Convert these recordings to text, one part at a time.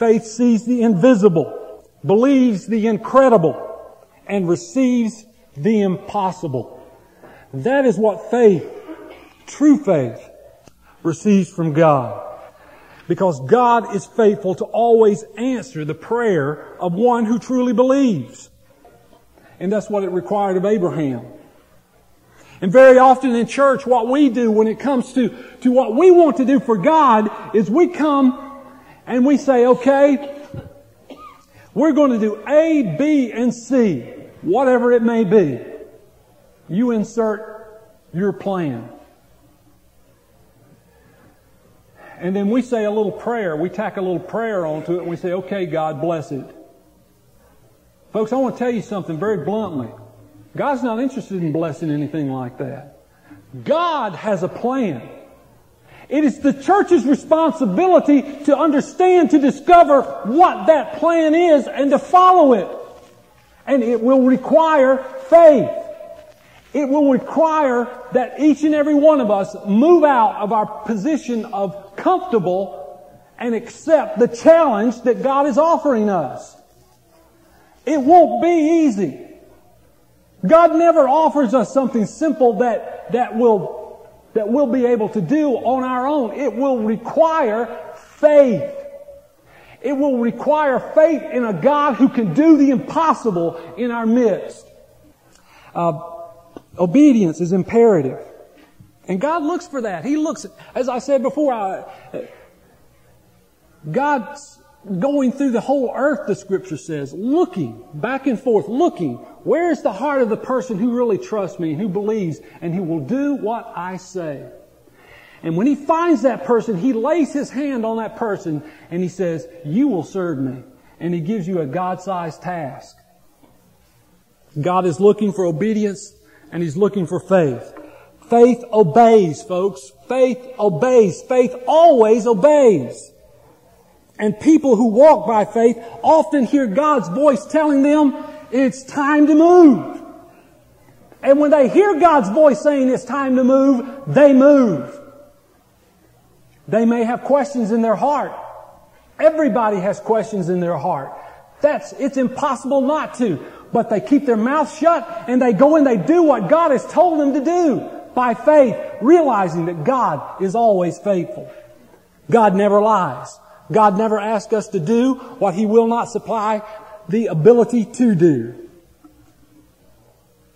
Faith sees the invisible, believes the incredible, and receives the impossible. That is what faith, true faith, receives from God. Because God is faithful to always answer the prayer of one who truly believes. And that's what it required of Abraham. And very often in church, what we do when it comes to what we want to do for God is we come and we say, okay, we're going to do A, B, and C, whatever it may be. You insert your plan. And then we say a little prayer. We tack a little prayer onto it and we say, okay, God, bless it. Folks, I want to tell you something very bluntly. God's not interested in blessing anything like that. God has a plan. It is the church's responsibility to understand, to discover what that plan is and to follow it. And it will require faith. It will require that each and every one of us move out of our position of comfortable and accept the challenge that God is offering us. It won't be easy. God never offers us something simple that we'll be able to do on our own. It will require faith. It will require faith in a God who can do the impossible in our midst. Obedience is imperative. And God looks for that. He looks, as I said before, God's going through the whole earth, the Scripture says, looking back and forth, looking. Where's the heart of the person who really trusts me, who believes, and who will do what I say? And when He finds that person, He lays His hand on that person and He says, you will serve me. And He gives you a God-sized task. God is looking for obedience and He's looking for faith. Faith obeys, folks. Faith obeys. Faith always obeys. And people who walk by faith often hear God's voice telling them, it's time to move. And when they hear God's voice saying it's time to move, they move. They may have questions in their heart. Everybody has questions in their heart. It's impossible not to. But they keep their mouth shut and they go and they do what God has told them to do by faith, realizing that God is always faithful. God never lies. God never asks us to do what He will not supply the ability to do.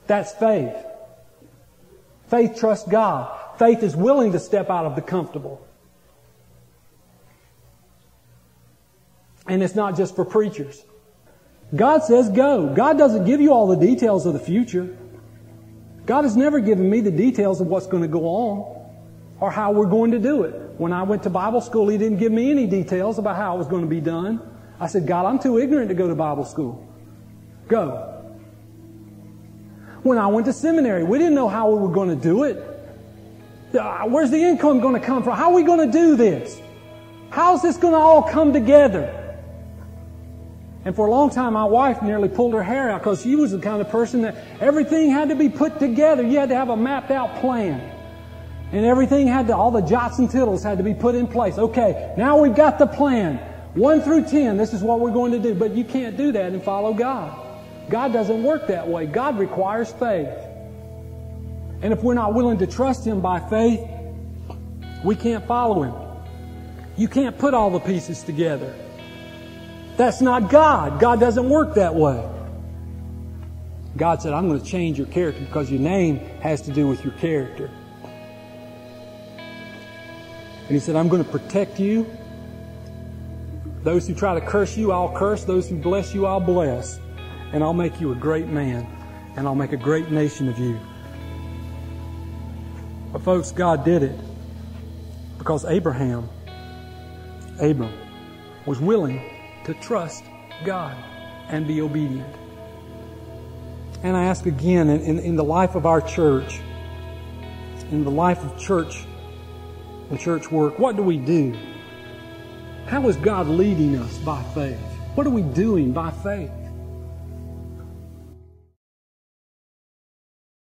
That's faith. Faith trusts God. Faith is willing to step out of the comfortable. And it's not just for preachers. God says go. God doesn't give you all the details of the future. God has never given me the details of what's going to go on or how we're going to do it. When I went to Bible school, He didn't give me any details about how it was going to be done. I said, God, I'm too ignorant to go to Bible school. Go. When I went to seminary, we didn't know how we were going to do it. Where's the income going to come from? How are we going to do this? How's this going to all come together? And for a long time, my wife nearly pulled her hair out because she was the kind of person that everything had to be put together. You had to have a mapped out plan. And everything all the jots and tittles had to be put in place. Okay, now we've got the plan. 1 through 10, this is what we're going to do. But you can't do that and follow God. God doesn't work that way. God requires faith. And if we're not willing to trust Him by faith, we can't follow Him. You can't put all the pieces together. That's not God. God doesn't work that way. God said, I'm going to change your character because your name has to do with your character. And He said, I'm going to protect you. Those who try to curse you, I'll curse. Those who bless you, I'll bless. And I'll make you a great man. And I'll make a great nation of you. But folks, God did it because Abram was willing to trust God and be obedient. And I ask again, in the life of our church, in the life of church and church work, what do we do? How is God leading us by faith? What are we doing by faith?